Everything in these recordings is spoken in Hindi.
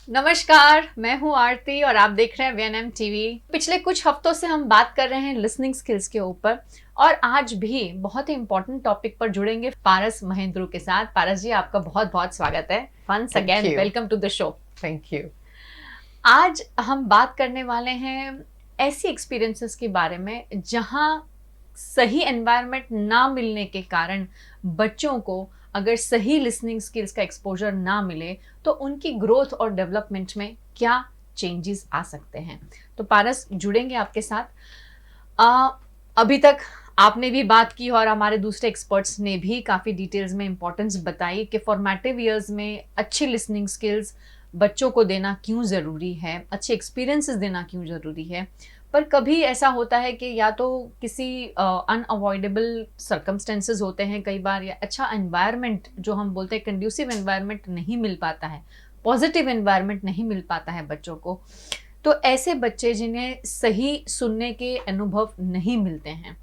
नमस्कार, मैं हूं आरती और आप देख रहे हैं वीएनएम टीवी। पिछले कुछ हफ्तों से हम बात कर रहे हैं लिसनिंग स्किल्स के ऊपर और आज भी बहुत ही इंपॉर्टेंट टॉपिक पर जुड़ेंगे पारस महेंद्रू के साथ। पारस जी, आपका बहुत बहुत स्वागत है। Once again welcome to the show. Thank you. आज हम बात करने वाले हैं ऐसी एक्सपीरियंसेस के बारे में जहां सही एनवायरनमेंट ना मिलने के कारण बच्चों को अगर सही लिसनिंग स्किल्स का एक्सपोजर ना मिले तो उनकी ग्रोथ और डेवलपमेंट में क्या चेंजेस आ सकते हैं। तो पारस, जुड़ेंगे आपके साथ। अभी तक आपने भी बात की और हमारे दूसरे एक्सपर्ट्स ने भी काफ़ी डिटेल्स में इंपॉर्टेंस बताई कि फॉर्मेटिव ईयर्स में अच्छी लिसनिंग स्किल्स बच्चों को देना क्यों ज़रूरी है, अच्छे एक्सपीरियंसेस देना क्यों ज़रूरी है। पर कभी ऐसा होता है कि या तो किसी अनअवॉइडेबल सर्कमस्टेंसेस होते हैं कई बार, या अच्छा एनवायरनमेंट जो हम बोलते हैं कंड्यूसिव एनवायरनमेंट नहीं मिल पाता है, पॉजिटिव एनवायरनमेंट नहीं मिल पाता है बच्चों को। तो ऐसे बच्चे जिन्हें सही सुनने के अनुभव नहीं मिलते हैं,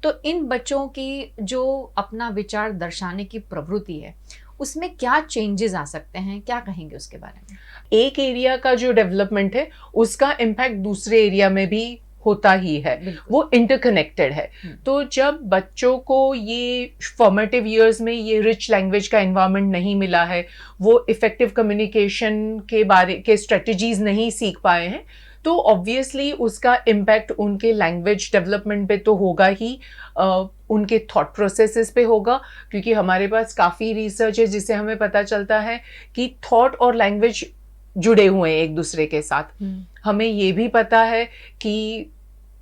तो इन बच्चों की जो अपना विचार दर्शाने की प्रवृत्ति है उसमें क्या चेंजेस आ सकते हैं, क्या कहेंगे उसके बारे में? एक एरिया का जो डेवलपमेंट है उसका इम्पैक्ट दूसरे एरिया में भी होता ही है, वो इंटरकनेक्टेड है। तो जब बच्चों को ये फॉर्मेटिव ईयर्स में ये रिच लैंग्वेज का एनवायरनमेंट नहीं मिला है, वो इफेक्टिव कम्युनिकेशन के बारे के स्ट्रेटजीज नहीं सीख पाए हैं, तो ऑब्वियसली उसका इम्पैक्ट उनके लैंग्वेज डेवलपमेंट पे तो होगा ही, उनके थॉट प्रोसेसेस पे होगा। क्योंकि हमारे पास काफ़ी रिसर्च है जिससे हमें पता चलता है कि थॉट और लैंग्वेज जुड़े हुए हैं एक दूसरे के साथ। हमें ये भी पता है कि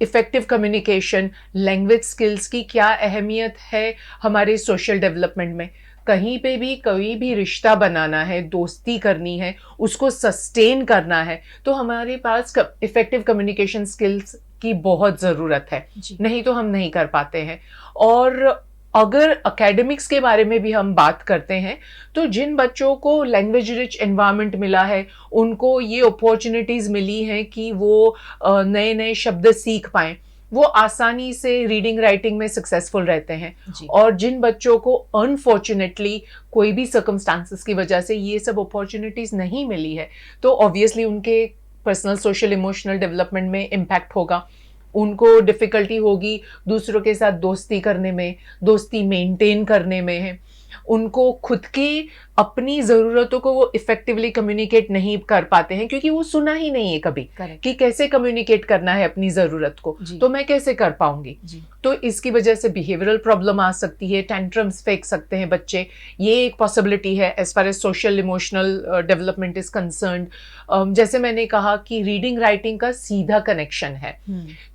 इफेक्टिव कम्युनिकेशन, लैंग्वेज स्किल्स की क्या अहमियत है हमारे सोशल डेवलपमेंट में। कहीं पे भी कोई भी रिश्ता बनाना है, दोस्ती करनी है, उसको सस्टेन करना है, तो हमारे पास इफेक्टिव कम्युनिकेशन स्किल्स की बहुत ज़रूरत है, नहीं तो हम नहीं कर पाते हैं। और अगर एकेडमिक्स के बारे में भी हम बात करते हैं तो जिन बच्चों को लैंग्वेज रिच एनवायरनमेंट मिला है, उनको ये अपॉर्चुनिटीज़ मिली हैं कि वो नए नए शब्द सीख पाएं, वो आसानी से रीडिंग राइटिंग में सक्सेसफुल रहते हैं। और जिन बच्चों को अनफॉर्चुनेटली कोई भी सर्कमस्टांसेस की वजह से ये सब अपॉर्चुनिटीज़ नहीं मिली है, तो ऑब्वियसली उनके पर्सनल सोशल इमोशनल डेवलपमेंट में इम्पैक्ट होगा। उनको डिफ़िकल्टी होगी दूसरों के साथ दोस्ती करने में, दोस्ती मेंटेन करने में है। उनको खुद की अपनी ज़रूरतों को वो इफ़ेक्टिवली कम्युनिकेट नहीं कर पाते हैं, क्योंकि वो सुना ही नहीं है कभी कि कैसे कम्युनिकेट करना है अपनी ज़रूरत को, तो मैं कैसे कर पाऊंगी। तो इसकी वजह से बिहेवियरल प्रॉब्लम आ सकती है, टेंट्रम्स फेंक सकते हैं बच्चे, ये एक पॉसिबिलिटी है as far as social emotional development is concerned. जैसे मैंने कहा कि रीडिंग राइटिंग का सीधा कनेक्शन है,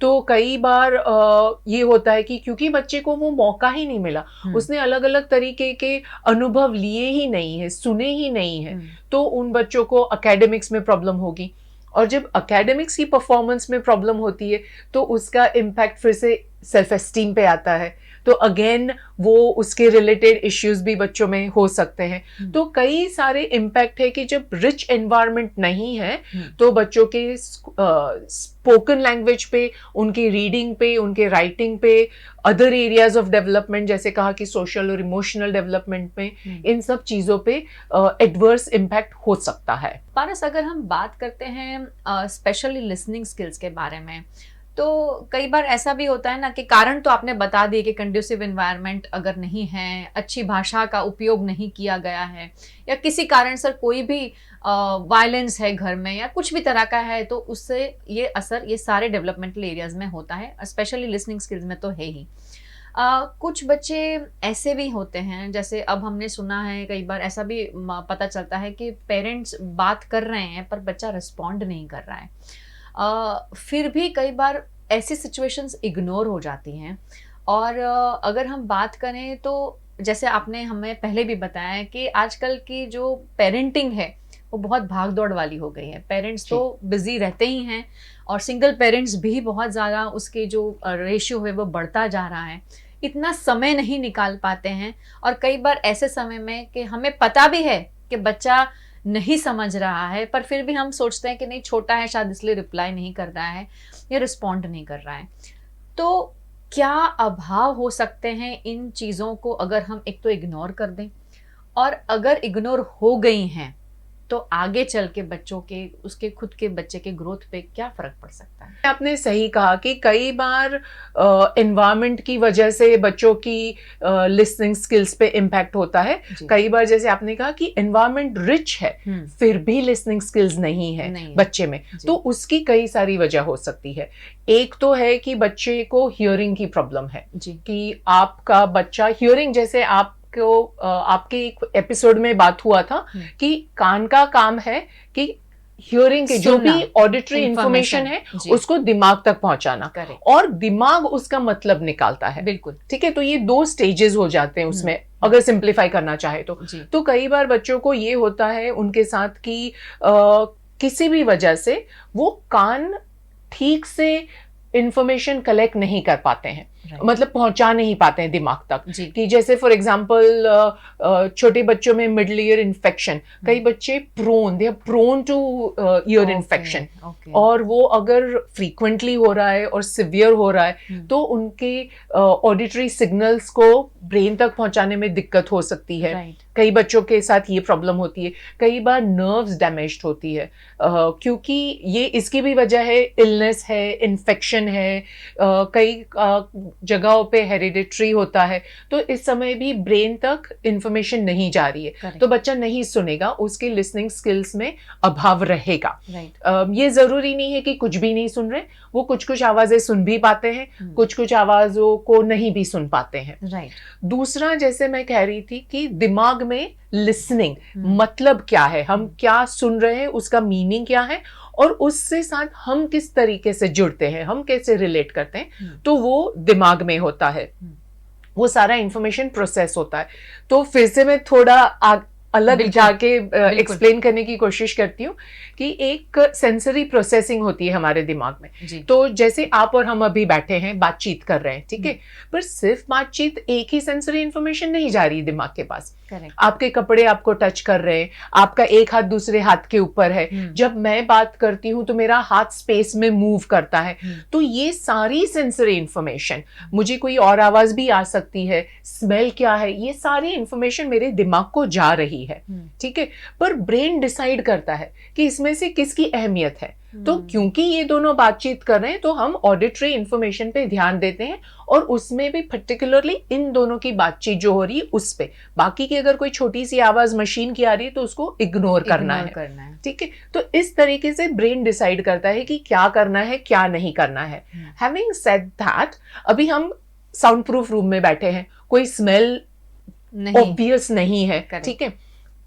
तो कई बार ये होता है कि क्योंकि बच्चे को वो मौका ही नहीं मिला, उसने अलग अलग तरीके के अनुभव लिए ही नहीं है, सुने ही नहीं है, तो उन बच्चों को एकेडमिक्स में प्रॉब्लम होगी। और जब एकेडमिक्स की परफॉर्मेंस में प्रॉब्लम होती है तो उसका इम्पैक्ट फिर से सेल्फ एस्टीम पे आता है, तो अगेन वो उसके रिलेटेड इश्यूज भी बच्चों में हो सकते हैं। तो कई सारे इम्पैक्ट है कि जब रिच एनवायरनमेंट नहीं है तो बच्चों के स्पोकन लैंग्वेज पे, उनकी रीडिंग पे, उनके राइटिंग पे, अदर एरियाज ऑफ डेवलपमेंट जैसे कहा कि सोशल और इमोशनल डेवलपमेंट में, इन सब चीज़ों पे एडवर्स इम्पैक्ट हो सकता है। पारस, अगर हम बात करते हैं स्पेशली लिसनिंग स्किल्स के बारे में, तो कई बार ऐसा भी होता है ना कि कारण तो आपने बता दिए कि कंड्यूसिव एनवायरनमेंट अगर नहीं है, अच्छी भाषा का उपयोग नहीं किया गया है, या किसी कारण से कोई भी वायलेंस है घर में या कुछ भी तरह का है, तो उससे ये असर ये सारे डेवलपमेंटल एरियाज में होता है, स्पेशली लिसनिंग स्किल्स में तो है ही। कुछ बच्चे ऐसे भी होते हैं, जैसे अब हमने सुना है कई बार ऐसा भी पता चलता है कि पेरेंट्स बात कर रहे हैं पर बच्चा रिस्पॉन्ड नहीं कर रहा है। फिर भी कई बार ऐसी सिचुएशंस इग्नोर हो जाती हैं। और अगर हम बात करें तो जैसे आपने हमें पहले भी बताया कि आजकल की जो पेरेंटिंग है वो बहुत भाग दौड़ वाली हो गई है। पेरेंट्स तो बिजी रहते ही हैं और सिंगल पेरेंट्स भी बहुत ज़्यादा उसके जो रेशियो है वो बढ़ता जा रहा है, इतना समय नहीं निकाल पाते हैं। और कई बार ऐसे समय में कि हमें पता भी है कि बच्चा नहीं समझ रहा है, पर फिर भी हम सोचते हैं कि नहीं, छोटा है शायद इसलिए रिप्लाई नहीं कर रहा है या रिस्पॉन्ड नहीं कर रहा है। तो क्या अभाव हो सकते हैं इन चीज़ों को अगर हम एक तो इग्नोर कर दें, और अगर इग्नोर हो गई हैं तो आगे चल के बच्चों के, उसके खुद के बच्चे के ग्रोथ पे क्या फर्क पड़ सकता है? आपने सही कहा कि कई बार एनवायरनमेंट की वजह से बच्चों की लिसनिंग स्किल्स पे इम्पैक्ट होता है। कई बार जैसे आपने कहा कि एनवायरनमेंट रिच है फिर भी लिसनिंग स्किल्स नहीं है बच्चे में, तो उसकी कई सारी वजह हो सकती है। एक तो है कि बच्चे को हियरिंग की प्रॉब्लम है कि आपका बच्चा हियरिंग, जैसे आपके एक एपिसोड में बात हुआ था कि कान का काम है कि हियरिंग के जो भी ऑडिटरी इंफॉर्मेशन है उसको दिमाग तक पहुंचाना, और दिमाग उसका मतलब निकालता है। बिल्कुल ठीक है, तो ये 2 स्टेजेस हो जाते हैं उसमें, अगर सिंप्लीफाई करना चाहे तो कई बार बच्चों को ये होता है उनके साथ कि किसी भी वजह से वो कान ठीक से इंफॉर्मेशन कलेक्ट नहीं कर पाते हैं, मतलब पहुंचा नहीं पाते हैं दिमाग तक। कि जैसे फॉर एग्जांपल छोटे बच्चों में मिडल ईयर इन्फेक्शन, कई बच्चे they are prone to ear infection, और वो अगर फ्रीक्वेंटली हो रहा है और सिवियर हो रहा है तो उनके ऑडिटरी सिग्नल्स को ब्रेन तक पहुंचाने में दिक्कत हो सकती है। कई बच्चों के साथ ये प्रॉब्लम होती है। कई बार नर्व्स डैमेज्ड होती है क्योंकि ये इसकी भी वजह है, इलनेस है, इन्फेक्शन है, कई जगहों पे हेरिडिटरी होता है, तो इस समय भी ब्रेन तक इंफॉर्मेशन नहीं जा रही है, तो बच्चा नहीं सुनेगा, उसकी लिसनिंग स्किल्स में अभाव रहेगा। ये जरूरी नहीं है कि कुछ भी नहीं सुन रहे, वो कुछ कुछ आवाजें सुन भी पाते हैं, कुछ कुछ आवाजों को नहीं भी सुन पाते हैं। दूसरा, जैसे मैं कह रही थी कि दिमाग में लिसनिंग मतलब क्या है, हम क्या सुन रहे हैं, उसका मीनिंग क्या है, और उससे साथ हम किस तरीके से जुड़ते हैं, हम कैसे रिलेट करते हैं, तो वो दिमाग में होता है, वो सारा इंफॉर्मेशन प्रोसेस होता है। तो फिर से मैं थोड़ा अलग जाके एक्सप्लेन करने की कोशिश करती हूँ कि एक सेंसरी प्रोसेसिंग होती है हमारे दिमाग में। तो जैसे आप और हम अभी बैठे हैं, बातचीत कर रहे हैं, ठीक है, पर सिर्फ बातचीत, एक ही सेंसरी इंफॉर्मेशन नहीं जा रही दिमाग के पास। आपके कपड़े आपको टच कर रहे हैं, आपका एक हाथ दूसरे हाथ के ऊपर है, जब मैं बात करती हूँ तो मेरा हाथ स्पेस में मूव करता है, तो ये सारी सेंसरी इंफॉर्मेशन, मुझे कोई और आवाज भी आ सकती है, स्मेल क्या है, ये सारी इंफॉर्मेशन मेरे दिमाग को जा रही है। ठीक है, पर ब्रेन डिसाइड करता है कि इसमें से किसकी अहमियत है। तो क्योंकि ये दोनों बातचीत कर रहे हैं तो हम ऑडिटरी इंफॉर्मेशन पे ध्यान देते हैं, और उसमें भी पर्टिकुलरली इन दोनों की बातचीत जो हो रही है उस पे। बाकी की अगर कोई छोटी सी आवाज मशीन की आ रही है तो उसको इग्नोर करना है। ठीक है, तो इस तरीके से ब्रेन डिसाइड करता है कि क्या करना है, क्या नहीं करना है। हैविंग सेड दैट, अभी हम साउंड प्रूफ रूम में बैठे हैं, कोई स्मेल ऑब्वियस नहीं है, ठीक है,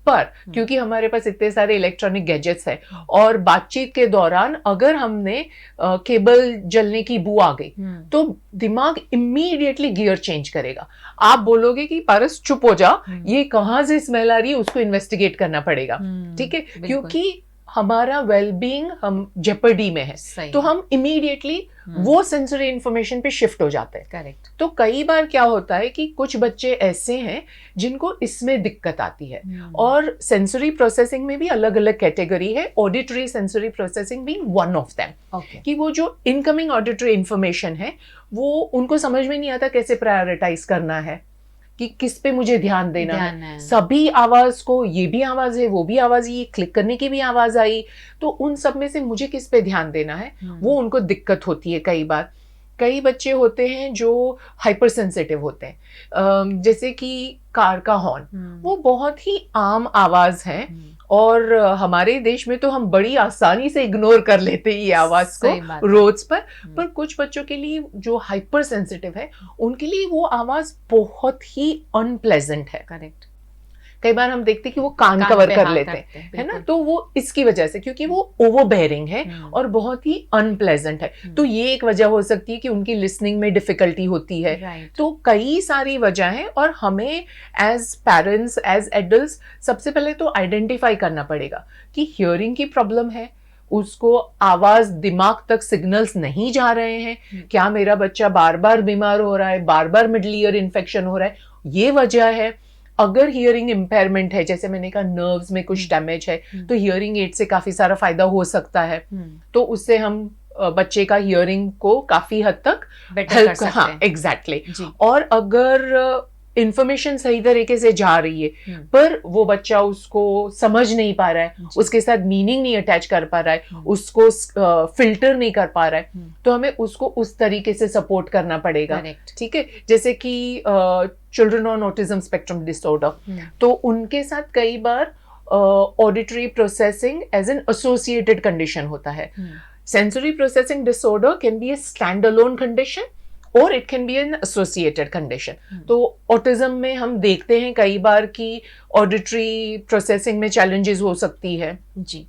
पर क्योंकि हमारे पास इतने सारे इलेक्ट्रॉनिक गैजेट्स हैं और बातचीत के दौरान अगर हमने केबल जलने की बू आ गई तो दिमाग इमीडिएटली गियर चेंज करेगा। आप बोलोगे कि पारस चुप हो जा, ये कहां से स्मेल आ रही है, उसको इन्वेस्टिगेट करना पड़ेगा। ठीक है, क्योंकि हमारा वेलबींग हम जेपर्डी में है, तो हम इमीडिएटली वो सेंसरी इंफॉर्मेशन पे शिफ्ट हो जाते हैं। करेक्ट। तो कई बार क्या होता है कि कुछ बच्चे ऐसे हैं जिनको इसमें दिक्कत आती है, और सेंसरी प्रोसेसिंग में भी अलग अलग कैटेगरी है, ऑडिटरी सेंसरी प्रोसेसिंग भी वन ऑफ देम। कि वो जो इनकमिंग ऑडिटरी इंफॉर्मेशन है वो उनको समझ में नहीं आता कैसे प्रायोरिटाइज करना है, कि किस पे मुझे ध्यान देना है। सभी आवाज को, ये भी आवाज है, वो भी आवाज है, ये क्लिक करने की भी आवाज आई, तो उन सब में से मुझे किस पे ध्यान देना है, वो उनको दिक्कत होती है। कई बार कई बच्चे होते हैं जो हाइपर सेंसिटिव होते हैं, जैसे कि कार का हॉर्न, वो बहुत ही आम आवाज है, और हमारे देश में तो हम बड़ी आसानी से इग्नोर कर लेते हैं ये आवाज को रोड्स पर कुछ बच्चों के लिए जो हाइपर सेंसिटिव है उनके लिए वो आवाज बहुत ही अनप्लेजेंट है। करेक्ट। कई बार हम देखते हैं कि वो कान कवर कर लेते हैं, है ना, तो वो इसकी वजह से, क्योंकि वो ओवरबेयरिंग है और बहुत ही अनप्लेजेंट है, तो ये एक वजह हो सकती है कि उनकी लिसनिंग में डिफिकल्टी होती है। तो कई सारी वजह है, और हमें एज पेरेंट्स, एज एडल्ट्स, सबसे पहले तो आइडेंटिफाई करना पड़ेगा कि हियरिंग की प्रॉब्लम है, उसको आवाज दिमाग तक सिग्नल्स नहीं जा रहे हैं, क्या मेरा बच्चा बार बार बीमार हो रहा है, बार बार मिडल ईयर इन्फेक्शन हो रहा है, ये वजह है। अगर हियरिंग इम्पेयरमेंट है, जैसे मैंने कहा नर्व्स में कुछ डैमेज है, तो हियरिंग एड से काफी सारा फायदा हो सकता है, तो उससे हम बच्चे का हियरिंग को काफी हद तक बेटर कर सकते हैं। हाँ, एग्जैक्टली। और अगर इंफॉर्मेशन सही तरीके से जा रही है पर वो बच्चा उसको समझ नहीं पा रहा है, उसके साथ मीनिंग नहीं अटैच कर पा रहा है, उसको फिल्टर नहीं कर पा रहा है, तो हमें उसको उस तरीके से सपोर्ट करना पड़ेगा। ठीक है, जैसे कि children on autism spectrum disorder, तो उनके साथ कई बार auditory processing as an associated condition होता है। Sensory processing disorder can be a stand alone condition और it can be an associated condition. तो ऑटिज्म में हम देखते हैं कई बार कि ऑडिटरी प्रोसेसिंग में चैलेंजेस हो सकती है जी,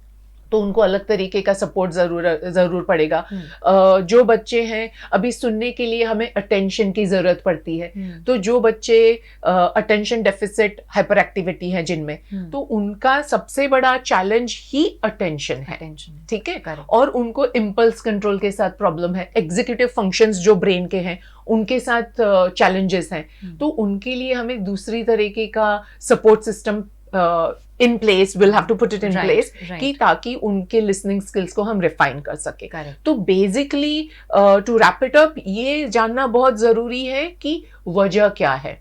तो उनको अलग तरीके का सपोर्ट जरूर पड़ेगा। जो बच्चे हैं अभी सुनने के लिए हमें अटेंशन की जरूरत पड़ती है, तो जो बच्चे अटेंशन डेफिसिट हाइपर एक्टिविटी है जिनमें, तो उनका सबसे बड़ा चैलेंज ही अटेंशन है। ठीक है, और उनको इम्पल्स कंट्रोल के साथ प्रॉब्लम है, एग्जीक्यूटिव फंक्शंस जो ब्रेन के हैं उनके साथ चैलेंजेस हैं, तो उनके लिए हमें दूसरी तरीके का support system in place, will have to put it in place, कि ताकि उनके लिसनिंग स्किल्स को हम रिफाइन कर सके। तो basically to wrap it up, ये जानना बहुत जरूरी है कि वजह क्या है।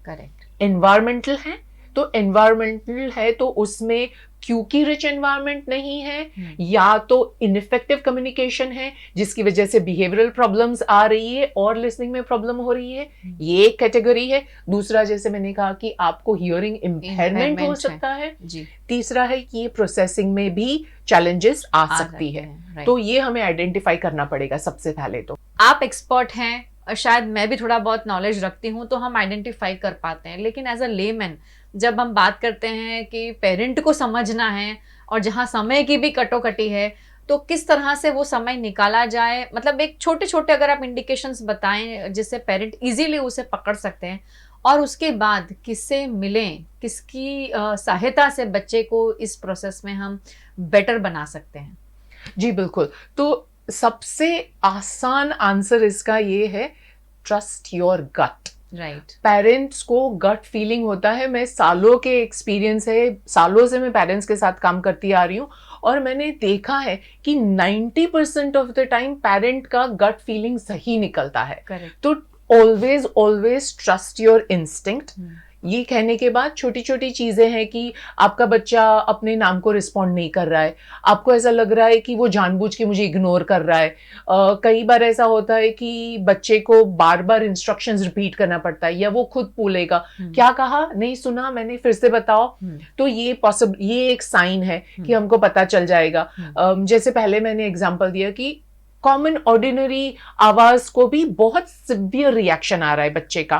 एनवायरमेंटल है तो एनवायरमेंटल है तो उसमें क्योंकि रिच एनवायरनमेंट नहीं है या तो इनइफेक्टिव कम्युनिकेशन है जिसकी वजह से बिहेवियरल प्रॉब्लम्स आ रही है और लिसनिंग में प्रॉब्लम हो रही है, ये एक कैटेगरी है। दूसरा, जैसे मैंने कहा कि आपको हियरिंग इम्पेयरमेंट हो सकता है जी। तीसरा है कि ये प्रोसेसिंग में भी चैलेंजेस आ सकती है, तो ये हमें आइडेंटिफाई करना पड़ेगा सबसे पहले। तो आप एक्सपर्ट हैं, शायद मैं भी थोड़ा बहुत नॉलेज रखती हूँ, तो हम आइडेंटिफाई कर पाते हैं, लेकिन एज अ लेमैन जब हम बात करते हैं कि पेरेंट को समझना है और जहाँ समय की भी कटोकटी है, तो किस तरह से वो समय निकाला जाए, मतलब एक छोटे छोटे अगर आप इंडिकेशंस बताएं जिससे पेरेंट इजीली उसे पकड़ सकते हैं, और उसके बाद किससे मिलें, किसकी सहायता से बच्चे को इस प्रोसेस में हम बेटर बना सकते हैं। जी बिल्कुल, तो सबसे आसान आंसर इसका ये है, trust your gut. Right, parents को गट फीलिंग होता है। मैं सालों के एक्सपीरियंस है, सालों से मैं पेरेंट्स के साथ काम करती आ रही हूँ और मैंने देखा है कि 90% ऑफ द टाइम पेरेंट का गट फीलिंग सही निकलता है। तो ऑलवेज ट्रस्ट योर इंस्टिंक्ट। ये कहने के बाद छोटी छोटी चीजें हैं कि आपका बच्चा अपने नाम को रिस्पॉन्ड नहीं कर रहा है, आपको ऐसा लग रहा है कि वो जानबूझ के मुझे इग्नोर कर रहा है। कई बार ऐसा होता है कि बच्चे को बार बार इंस्ट्रक्शंस रिपीट करना पड़ता है या वो खुद पूछेगा क्या कहा, नहीं सुना मैंने, फिर से बताओ। तो ये एक साइन है कि हमको पता चल जाएगा। जैसे पहले मैंने एग्जांपल दिया कि कॉमन ऑर्डिनरी आवाज को भी बहुत सिवियर रिएक्शन आ रहा है बच्चे का,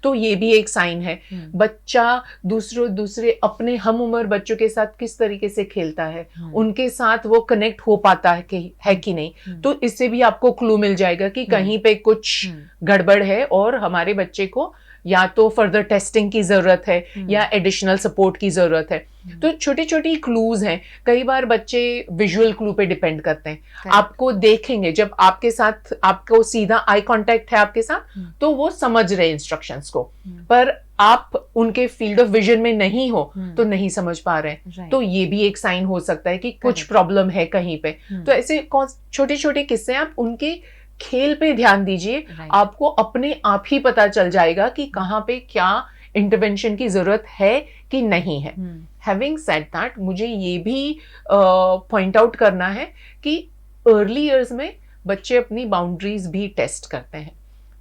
तो ये भी एक साइन है। बच्चा दूसरे अपने हम उम्र बच्चों के साथ किस तरीके से खेलता है, उनके साथ वो कनेक्ट हो पाता है कि नहीं, तो इससे भी आपको क्लू मिल जाएगा कि कहीं पे कुछ गड़बड़ है और हमारे बच्चे को या तो फर्दर टेस्टिंग की जरूरत है या एडिशनल सपोर्ट की जरूरत है। तो छोटी छोटी क्लूज हैं। कई बार बच्चे विजुअल क्लू पे डिपेंड करते हैं। आपको देखेंगे, जब आपके साथ आपको सीधा आई कांटेक्ट है आपके साथ, तो वो समझ रहे इंस्ट्रक्शंस को, पर आप उनके फील्ड ऑफ विजन में नहीं हो तो नहीं समझ पा रहे, तो ये भी एक साइन हो सकता है कि कुछ प्रॉब्लम है कहीं पे। तो ऐसे छोटे छोटे किस्से, आप उनके खेल पे ध्यान दीजिए, आपको अपने आप ही पता चल जाएगा कि कहाँ पे क्या इंटरवेंशन की जरूरत है कि नहीं है। हैविंग सेड दैट, मुझे ये भी पॉइंट आउट करना है कि अर्ली इयर्स में बच्चे अपनी बाउंड्रीज भी टेस्ट करते हैं,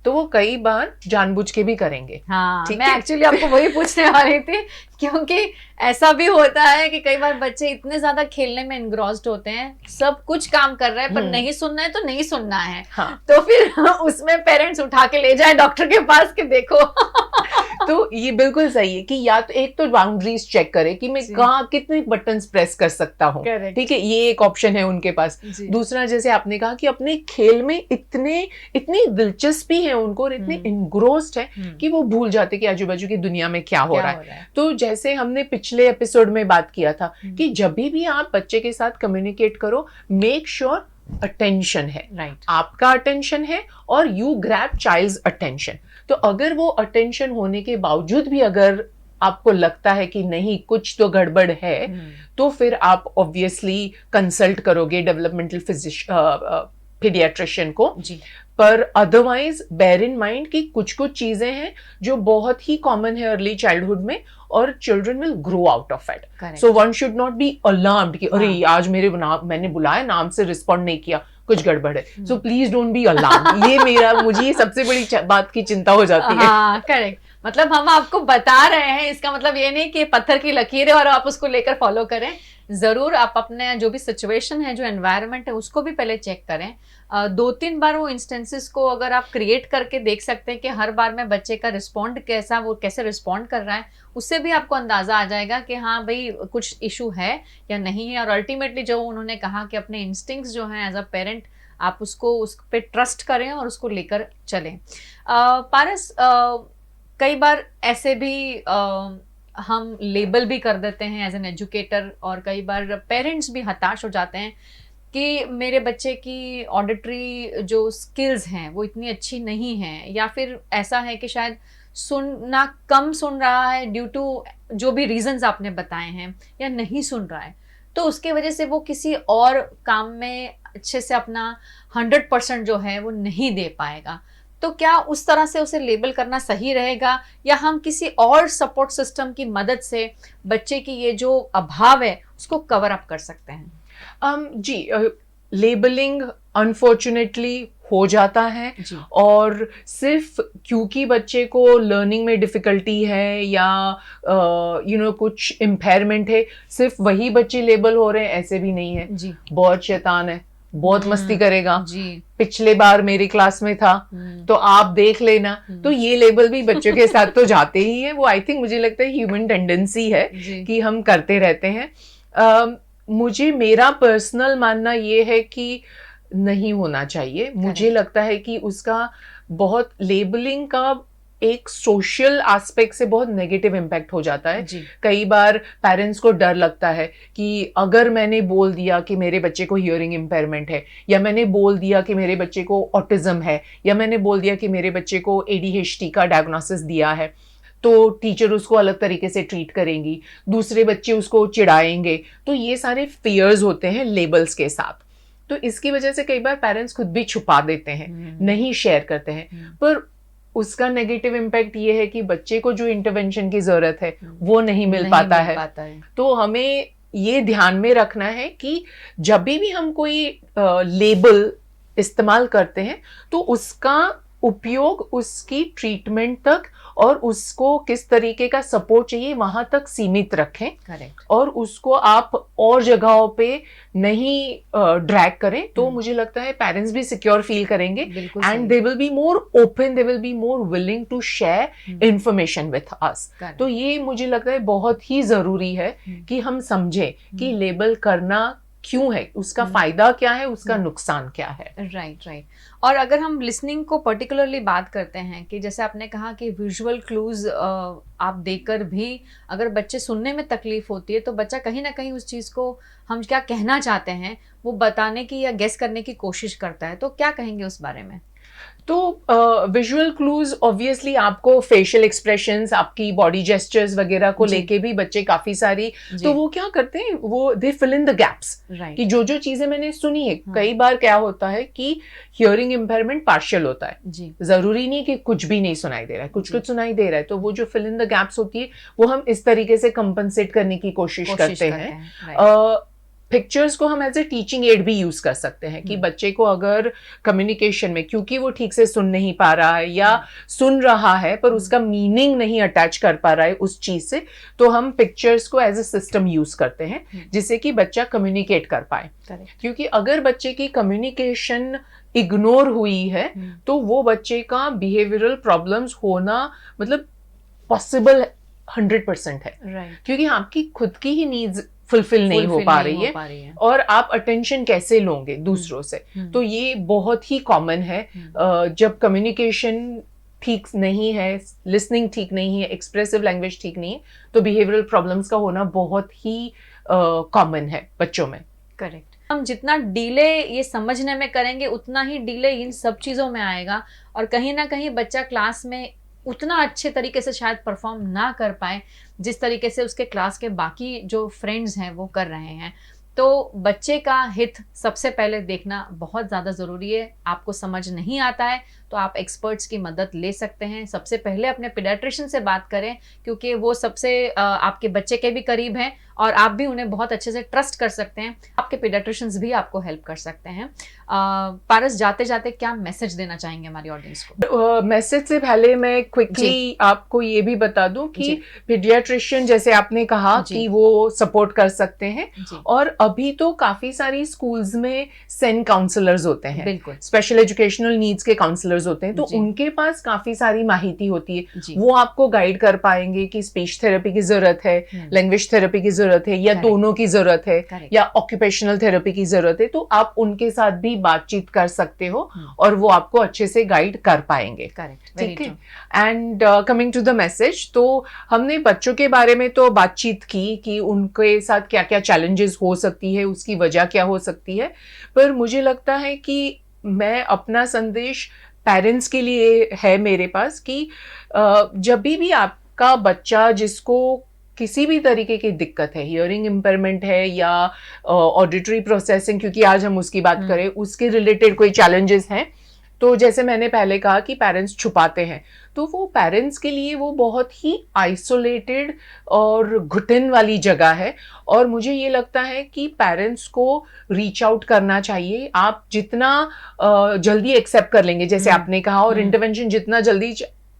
तो वो कई बार जानबूझ के भी करेंगे। हाँ, मैं एक्चुअली आपको वही पूछने वाली थी, क्योंकि ऐसा भी होता है कि कई बार बच्चे इतने ज्यादा खेलने में एनग्रॉस्ड होते हैं, सब कुछ काम कर रहे हैं पर नहीं सुनना है तो नहीं सुनना है। हाँ। तो फिर उसमें पेरेंट्स उठा के ले जाए डॉक्टर के पास कि देखो। तो ये बिल्कुल सही है कि या तो एक तो बाउंड्रीज चेक करे कि मैं कहाँ कितने बटन्स प्रेस कर सकता हूँ, ठीक है, ये एक ऑप्शन है उनके पास। दूसरा, जैसे आपने कहा कि अपने खेल में इतनी दिलचस्पी है उनको और इतने इनग्रोस्ड है कि वो भूल जाते कि आजू बाजू की दुनिया में क्या हो रहा है। तो जैसे हमने पिछले एपिसोड में बात किया था कि जब भी आप बच्चे के साथ कम्युनिकेट करो, मेक श्योर अटेंशन है, राइट, आपका अटेंशन है और यू ग्रैब चाइल्ड्स अटेंशन। तो अगर वो अटेंशन होने के बावजूद भी अगर आपको लगता है कि नहीं कुछ तो गड़बड़ है, तो फिर आप ऑब्वियसली कंसल्ट करोगे डेवलपमेंटल पीडियाट्रिशियन को। पर अदरवाइज बेयर इन माइंड कि कुछ कुछ चीजें हैं जो बहुत ही कॉमन है अर्ली चाइल्डहुड में, और children will grow out of it. So one should not be alarmed कि अरे आज मैंने बुलाया, नाम से रिस्पॉन्ड नहीं किया, कुछ गड़बड़ है. So please don't be alarmed. मुझे ये सबसे बड़ी बात की चिंता हो जाती है. हाँ, करेक्ट. मतलब हम आपको बता रहे हैं, इसका मतलब ये नहीं कि पत्थर की लकीर है और आप उसको लेकर फॉलो करें. जरूर आप अपने जो भी सिचुएशन है, जो एनवायरनमेंट है, उसको भी पहले चेक करें. 2-3 बार वो इंस्टेंसेस को अगर आप क्रिएट करके देख सकते हैं कि हर बार में बच्चे का रिस्पॉन्ड कैसा, वो कैसे रिस्पॉन्ड कर रहा है, उससे भी आपको अंदाजा आ जाएगा कि हाँ भाई कुछ इशू है या नहीं है. और अल्टीमेटली जो उन्होंने कहा कि अपने इंस्टिंक्ट्स जो हैं एज अ पेरेंट, आप उसको उस पर ट्रस्ट करें और उसको लेकर चलें. पारस, कई बार ऐसे भी हम लेबल भी कर देते हैं एज एन एजुकेटर, और कई बार पेरेंट्स भी हताश हो जाते हैं कि मेरे बच्चे की ऑडिटरी जो स्किल्स हैं वो इतनी अच्छी नहीं है, या फिर ऐसा है कि शायद सुनना कम सुन रहा है ड्यू टू जो भी रीजंस आपने बताए हैं, या नहीं सुन रहा है, तो उसके वजह से वो किसी और काम में अच्छे से अपना 100% जो है वो नहीं दे पाएगा. तो क्या उस तरह से उसे लेबल करना सही रहेगा, या हम किसी और सपोर्ट सिस्टम की मदद से बच्चे की ये जो अभाव है उसको कवर अप कर सकते हैं? जी, लेबलिंग अनफॉर्चुनेटली हो जाता है, और सिर्फ क्योंकि बच्चे को लर्निंग में डिफिकल्टी है या कुछ इम्पेयरमेंट है, सिर्फ वही बच्चे लेबल हो रहे हैं, ऐसे भी नहीं है. बहुत शैतान है, बहुत मस्ती करेगा, पिछले बार मेरी क्लास में था, तो आप देख लेना. तो ये लेबल भी बच्चों के साथ तो जाते ही है. वो आई थिंक मुझे लगता है ह्यूमन टेंडेंसी है कि हम करते रहते हैं. मुझे मेरा पर्सनल मानना ये है कि नहीं होना चाहिए. मुझे लगता है कि उसका बहुत लेबलिंग का एक सोशल एस्पेक्ट से बहुत नेगेटिव इम्पैक्ट हो जाता है. कई बार पेरेंट्स को डर लगता है कि अगर मैंने बोल दिया कि मेरे बच्चे को हियरिंग इम्पेयरमेंट है, या मैंने बोल दिया कि मेरे बच्चे को ऑटिज्म है, या मैंने बोल दिया कि मेरे बच्चे को ADHD का डायग्नोसिस दिया है, तो टीचर उसको अलग तरीके से ट्रीट करेंगी, दूसरे बच्चे उसको चिढ़ाएंगे. तो ये सारे फियर्स होते हैं लेबल्स के साथ. तो इसकी वजह से कई बार पेरेंट्स खुद भी छुपा देते हैं, नहीं शेयर करते हैं. पर उसका नेगेटिव इम्पैक्ट ये है कि बच्चे को जो इंटरवेंशन की जरूरत है वो नहीं मिल पाता है. तो हमें ये ध्यान में रखना है कि जब भी हम कोई लेबल इस्तेमाल करते हैं तो उसका उपयोग उसकी ट्रीटमेंट तक और उसको किस तरीके का सपोर्ट चाहिए वहां तक सीमित रखें. करेक्ट. और उसको आप और जगहों पे नहीं ड्रैग करें. तो मुझे लगता है पेरेंट्स भी सिक्योर फील करेंगे, and they will be more open, they will be more willing to share information with us. तो ये मुझे लगता है बहुत ही जरूरी है कि हम समझें कि लेबल करना क्यों है, उसका फायदा क्या है, उसका नुकसान क्या है. राइट. और अगर हम लिसनिंग को पर्टिकुलरली बात करते हैं कि जैसे आपने कहा कि विजुअल क्लूज आप देकर भी अगर बच्चे सुनने में तकलीफ होती है, तो बच्चा कहीं ना कहीं उस चीज़ को हम क्या कहना चाहते हैं वो बताने की या गेस करने की कोशिश करता है. तो क्या कहेंगे उस बारे में? तो विजुअल क्लूज ऑब्वियसली आपको फेशियल एक्सप्रेशंस, आपकी बॉडी जेस्चर्स वगैरह को लेके भी बच्चे काफी सारी, तो वो क्या करते हैं, वो दे फिल इन द गैप्स कि जो जो चीजें मैंने सुनी है. कई बार क्या होता है कि हियरिंग इम्पेयरमेंट पार्शियल होता है, जरूरी नहीं कि कुछ भी नहीं सुनाई दे रहा है, कुछ कुछ सुनाई दे रहा है. तो वो जो फिल इन द गैप्स होती है वो हम इस तरीके से कंपनसेट करने की कोशिश करते हैं. पिक्चर्स को हम एज ए टीचिंग एड भी यूज कर सकते हैं कि बच्चे को अगर कम्युनिकेशन में, क्योंकि वो ठीक से सुन नहीं पा रहा है या सुन रहा है पर उसका मीनिंग नहीं अटैच कर पा रहा है उस चीज से, तो हम पिक्चर्स को एज ए सिस्टम यूज करते हैं जिससे कि बच्चा कम्युनिकेट कर पाए. क्योंकि अगर बच्चे की कम्युनिकेशन इग्नोर हुई है तो वो बच्चे का बिहेवियरल प्रॉब्लम्स होना मतलब पॉसिबल 100% है. क्योंकि आपकी खुद की ही नीड्स फुलफिल नहीं हो पा रही है और आप अटेंशन कैसे लोगे दूसरों से. तो ये बहुत ही कॉमन है. जब कम्युनिकेशन ठीक नहीं है, लिसनिंग ठीक नहीं है, एक्सप्रेसिव लैंग्वेज ठीक नहीं है, तो बिहेवियरल प्रॉब्लम्स का होना बहुत ही कॉमन है बच्चों में. करेक्ट. हम जितना डिले ये समझने में करेंगे उतना ही डिले इन सब चीज़ों में आएगा, और कहीं ना कहीं बच्चा क्लास में उतना अच्छे तरीके से शायद परफॉर्म ना कर पाए जिस तरीके से उसके क्लास के बाकी जो फ्रेंड्स हैं वो कर रहे हैं. तो बच्चे का हित सबसे पहले देखना बहुत ज़्यादा ज़रूरी है। आपको समझ नहीं आता है तो आप एक्सपर्ट्स की मदद ले सकते हैं। सबसे पहले अपने पीडियाट्रिशियन से बात करें, क्योंकि वो सबसे आपके बच्चे के भी करीब हैं और आप भी उन्हें बहुत अच्छे से ट्रस्ट कर सकते हैं। आपके पीडियाट्रिशियंस भी आपको हेल्प कर सकते हैं। पारस, जाते जाते क्या मैसेज देना चाहेंगे हमारी ऑडियंस को? मैसेज से पहले मैं क्विकली आपको ये भी काउंसलर दूं कि पीडियाट्रिशियन जैसे आपने कहा कि वो सपोर्ट कर सकते हैं, और अभी तो काफी सारी स्कूल्स में सेन काउंसलर्स होते हैं, स्पेशल एजुकेशनल नीड्स के काउंसलर्स होते हैं, तो उनके पास काफी सारी माहिती होती है। वो आपको गाइड कर पाएंगे कि स्पीच थेरेपी की जरूरत है, लैंग्वेज थेरेपी की जरूरत है, या दोनों की जरूरत है, या ऑक्यूपेशनल थेरेपी की जरूरत है, तो आप उनके साथ भी बातचीत कर सकते हो और वो आपको अच्छे से गाइड कर पाएंगे। ठीक है। And coming to the message, तो हमने बच्चों के बारे में तो बातचीत की कि उनके साथ क्या क्या चैलेंजेस हो सकती है, उसकी वजह क्या हो सकती है, पर मुझे लगता है कि मैं अपना संदेश पेरेंट्स के लिए है मेरे पास कि जब भी आपका बच्चा जिसको किसी भी तरीके की दिक्कत है, हियरिंग इम्पेयरमेंट है या ऑडिटरी प्रोसेसिंग, क्योंकि आज हम उसकी बात करें, उसके रिलेटेड कोई चैलेंजेस हैं, तो जैसे मैंने पहले कहा कि पेरेंट्स छुपाते हैं, तो वो पेरेंट्स के लिए वो बहुत ही आइसोलेटेड और घुटन वाली जगह है, और मुझे ये लगता है कि पेरेंट्स को रीच आउट करना चाहिए। आप जितना जल्दी एक्सेप्ट कर लेंगे, जैसे आपने कहा, और इंटरवेंशन जितना जल्दी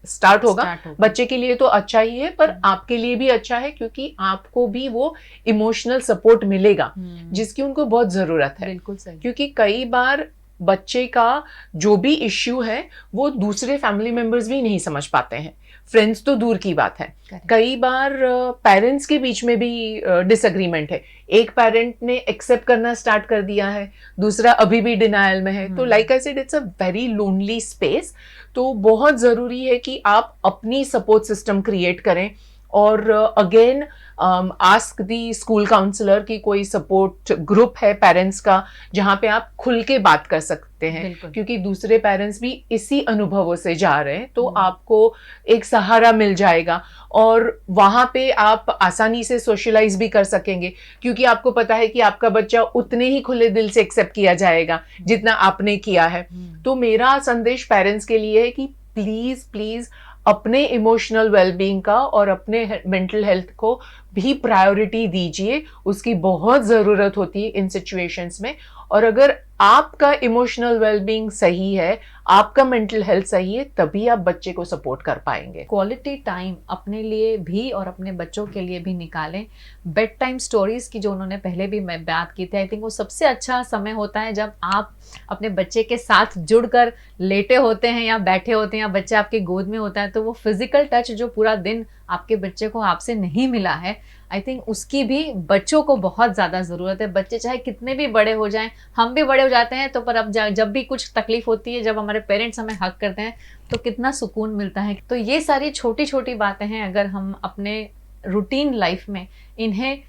स्टार्ट होगा बच्चे के लिए तो अच्छा ही है, पर आपके लिए भी अच्छा है, क्योंकि आपको भी वो इमोशनल सपोर्ट मिलेगा जिसकी उनको बहुत जरूरत है। बिल्कुल सही। क्योंकि कई बार बच्चे का जो भी इश्यू है वो दूसरे फैमिली मेंबर्स भी नहीं समझ पाते हैं, फ्रेंड्स तो दूर की बात है। कई बार पेरेंट्स के बीच में भी डिसएग्रीमेंट है, एक पेरेंट ने एक्सेप्ट करना स्टार्ट कर दिया है, दूसरा अभी भी डिनायल में है, तो like I said it's a very lonely space. तो बहुत ज़रूरी है कि आप अपनी सपोर्ट सिस्टम क्रिएट करें, और again ask the school counsellor की कोई सपोर्ट ग्रुप है पेरेंट्स का जहां पे आप खुल के बात कर सकते हैं, क्योंकि दूसरे पेरेंट्स भी इसी अनुभवों से जा रहे हैं, तो आपको एक सहारा मिल जाएगा और वहां पे आप आसानी से सोशलाइज भी कर सकेंगे, क्योंकि आपको पता है कि आपका बच्चा उतने ही खुले दिल से एक्सेप्ट किया जाएगा जितना आपने किया है। तो मेरा संदेश पेरेंट्स के लिए है कि प्लीज प्लीज अपने इमोशनल वेलबींग का और अपने मेंटल हेल्थ को भी प्रायोरिटी दीजिए, उसकी बहुत ज़रूरत होती है इन सिचुएशंस में। और अगर आपका इमोशनल वेलबींग सही है, आपका मेंटल हेल्थ सही है, तभी आप बच्चे को सपोर्ट कर पाएंगे। क्वालिटी टाइम अपने लिए भी और अपने बच्चों के लिए भी निकालें। बेड टाइम स्टोरीज की जो उन्होंने पहले भी मैं बात की थी, आई थिंक वो सबसे अच्छा समय होता है जब आप अपने बच्चे के साथ जुड़कर लेटे होते हैं या बैठे होते हैं या बच्चा आपकी गोद में होता है, तो वो फिजिकल टच जो पूरा दिन आपके बच्चे को आपसे नहीं मिला है, आई थिंक उसकी भी बच्चों को बहुत ज़्यादा ज़रूरत है। बच्चे चाहे कितने भी बड़े हो जाएं, हम भी बड़े हो जाते हैं, तो पर अब जब भी कुछ तकलीफ होती है, जब हमारे पेरेंट्स हमें हक करते हैं तो कितना सुकून मिलता है। तो ये सारी छोटी छोटी बातें हैं, अगर हम अपने रूटीन लाइफ में इन्हें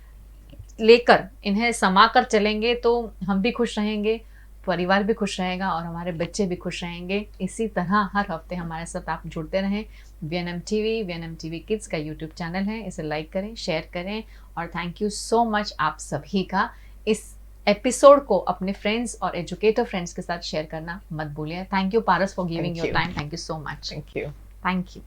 लेकर, इन्हें समा कर चलेंगे तो हम भी खुश रहेंगे, परिवार भी खुश रहेगा और हमारे बच्चे भी खुश रहेंगे। इसी तरह हर हफ्ते हमारे साथ आप जुड़ते रहें। VNM TV किड्स का YouTube चैनल है, इसे लाइक करें, शेयर करें, और थैंक यू सो मच आप सभी का। इस एपिसोड को अपने फ्रेंड्स और एजुकेटर फ्रेंड्स के साथ शेयर करना मत भूलिए। Thank you Paras for giving your time. Thank you so much. Thank you. Thank you.